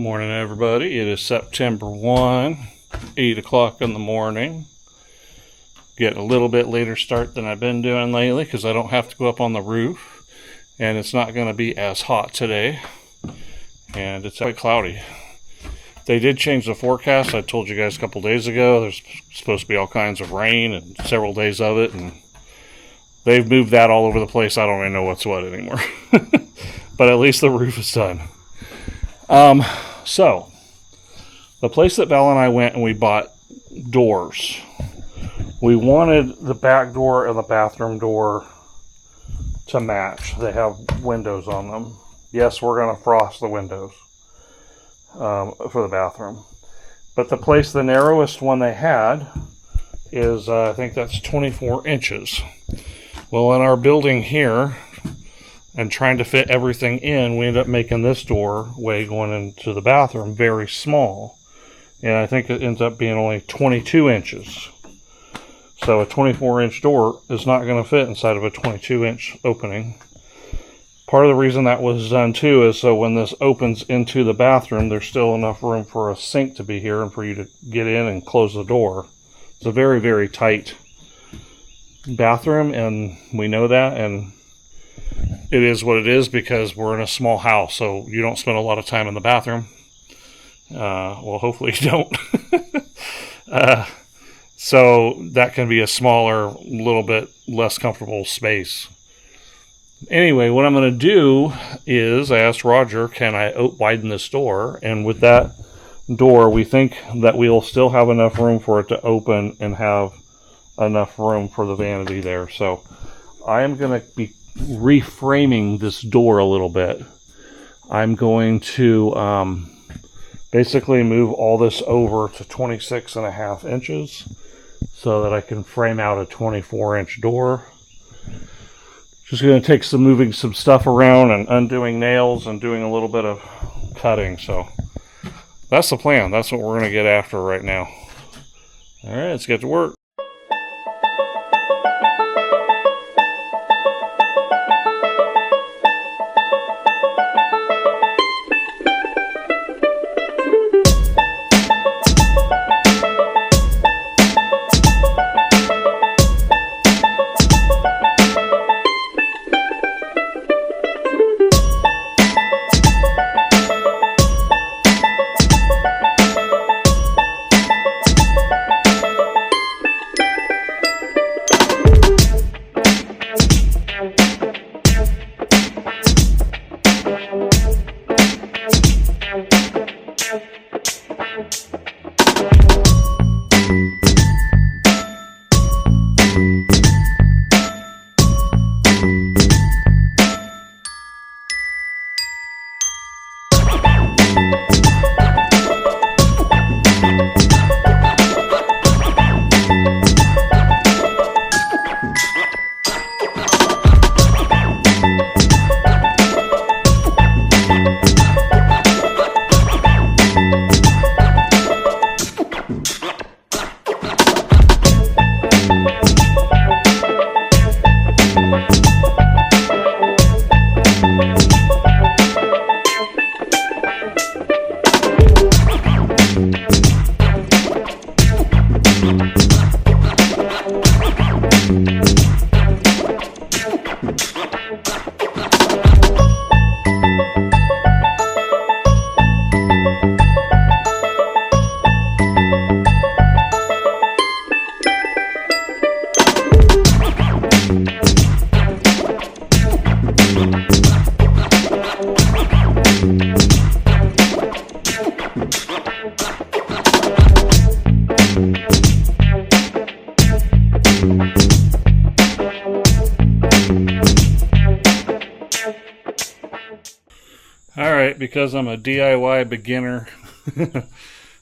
Morning, everybody. It is September 1, 8 o'clock in the morning. Getting a little bit later start than I've been doing lately because I don't have to go up on the roof, and it's not going to be as hot today, and it's quite cloudy. They did change the forecast. I told you guys a couple days ago there's supposed to be all kinds of rain and several days of it, and they've moved that all over the place. I don't even know what's what anymore. But at least the roof is done. So the place that Val and I went and we bought doors. We wanted the back door and the bathroom door to match. They have windows on them. Yes, we're going to frost the windows for the bathroom. But the narrowest one they had is, I think that's 24 inches. Well, in our building here, and trying to fit everything in, we ended up making this doorway going into the bathroom very small. And I think it ends up being only 22 inches. So a 24-inch door is not going to fit inside of a 22-inch opening. Part of the reason that was done too is so when this opens into the bathroom, there's still enough room for a sink to be here and for you to get in and close the door. It's a very, very tight bathroom, and we know that, and it is what it is because we're in a small house, so you don't spend a lot of time in the bathroom. Well, hopefully you don't. So that can be a smaller, little bit less comfortable space. Anyway, what I'm going to do is I asked Roger, can I widen this door? And with that door, we think that we'll still have enough room for it to open and have enough room for the vanity there. So I am going to be reframing this door a little bit. I'm going to basically move all this over to 26.5 inches so that I can frame out a 24-inch door. Just going to take moving some stuff around and undoing nails and doing a little bit of cutting. So that's the plan. That's what we're going to get after right now. All right, let's get to work. Alright, because I'm a DIY beginner,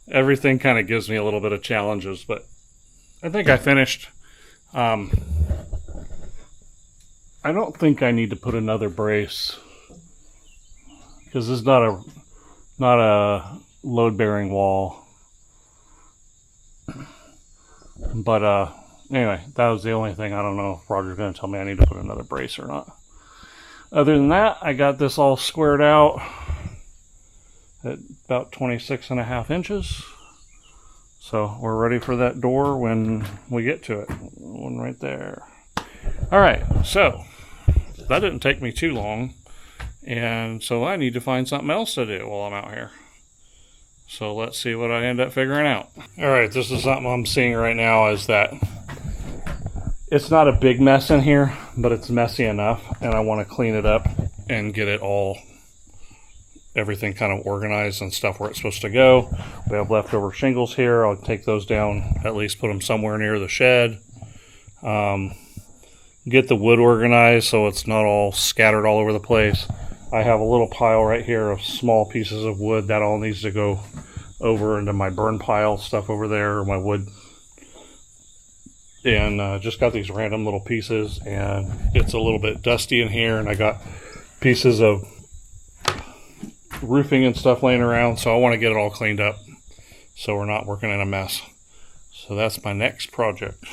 everything kind of gives me a little bit of challenges, but I think I finished. I don't think I need to put another brace because this is not a load-bearing wall. But anyway, that was the only thing. I don't know if Roger's going to tell me I need to put another brace or not. Other than that, I got this all squared out. at about 26.5 inches. So we're ready for that door when we get to it. One right there. All right, so that didn't take me too long. And so I need to find something else to do while I'm out here. So let's see what I end up figuring out. All right, this is something I'm seeing right now is that it's not a big mess in here, but it's messy enough, and I want to clean it up and get it all, everything kind of organized and stuff where it's supposed to go. We have leftover shingles here. I'll take those down, at least put them somewhere near the shed. Get the wood organized so it's not all scattered all over the place. I have a little pile right here of small pieces of wood that all needs to go over into my burn pile stuff over there, my wood. And just got these random little pieces, and it's a little bit dusty in here, and I got pieces of roofing and stuff laying around, so I want to get it all cleaned up so we're not working in a mess. So that's my next project.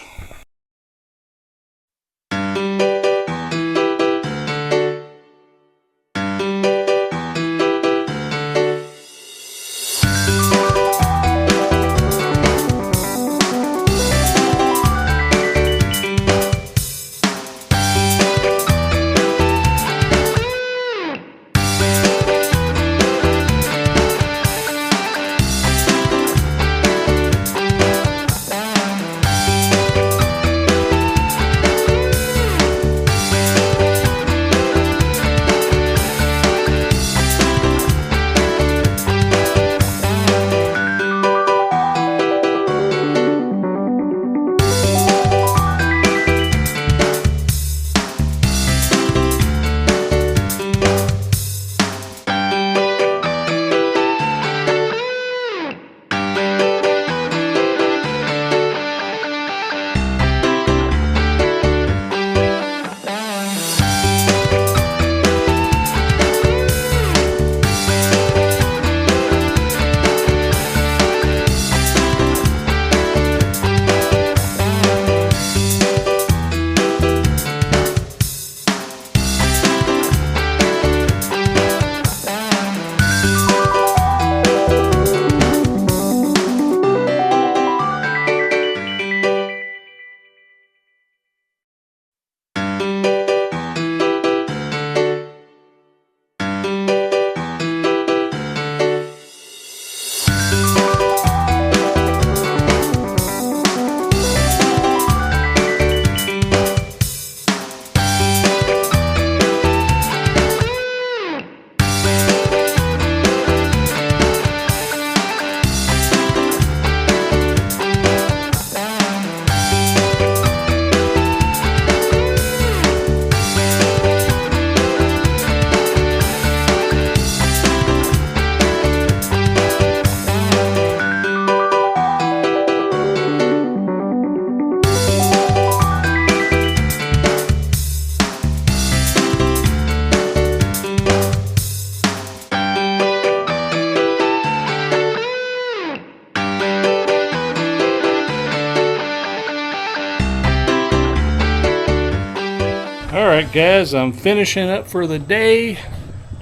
Alright guys, I'm finishing up for the day.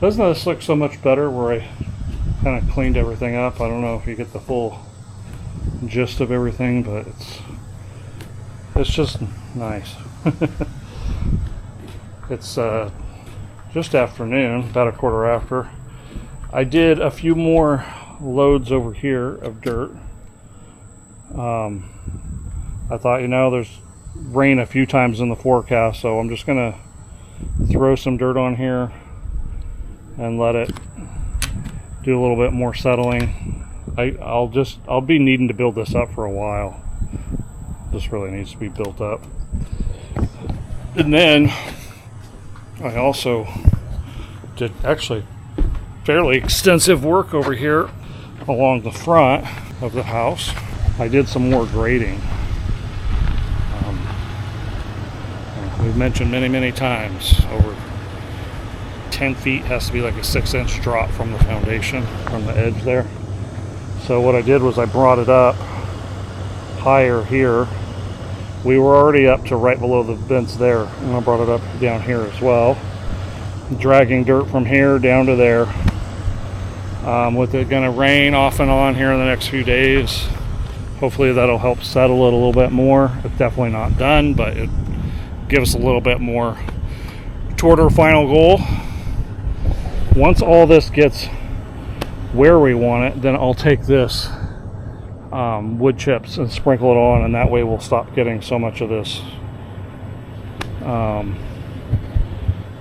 Doesn't this look so much better where I kind of cleaned everything up? I don't know if you get the full gist of everything, but it's just nice. It's just afternoon, about a quarter after. I did a few more loads over here of dirt. I thought, you know, there's rain a few times in the forecast, so I'm just gonna throw some dirt on here and let it do a little bit more settling. I'll be needing to build this up for a while. This really needs to be built up. And then I also did actually fairly extensive work over here along the front of the house. I did some more grading. We've mentioned many times, over 10 feet has to be like a 6-inch drop from the foundation, from the edge there. So what I did was I brought it up higher here. We were already up to right below the vents there, and I brought it up down here as well. Dragging dirt from here down to there. With it going to rain off and on here in the next few days, hopefully that'll help settle it a little bit more. It's definitely not done, but it gives us a little bit more toward our final goal. Once all this gets where we want it, then I'll take this wood chips and sprinkle it on, and that way we'll stop getting so much of this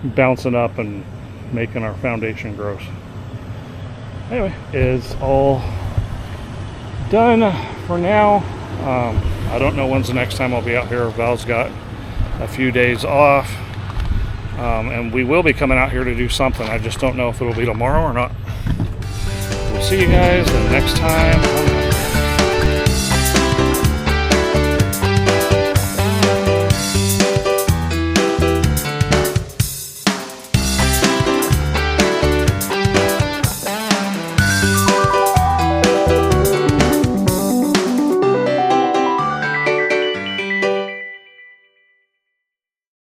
bouncing up and making our foundation gross. Anyway, it's all done for now. I don't know when's the next time I'll be out here. Val's got a few days off, and we will be coming out here to do something. I just don't know if it'll be tomorrow or not. We'll see you guys the next time.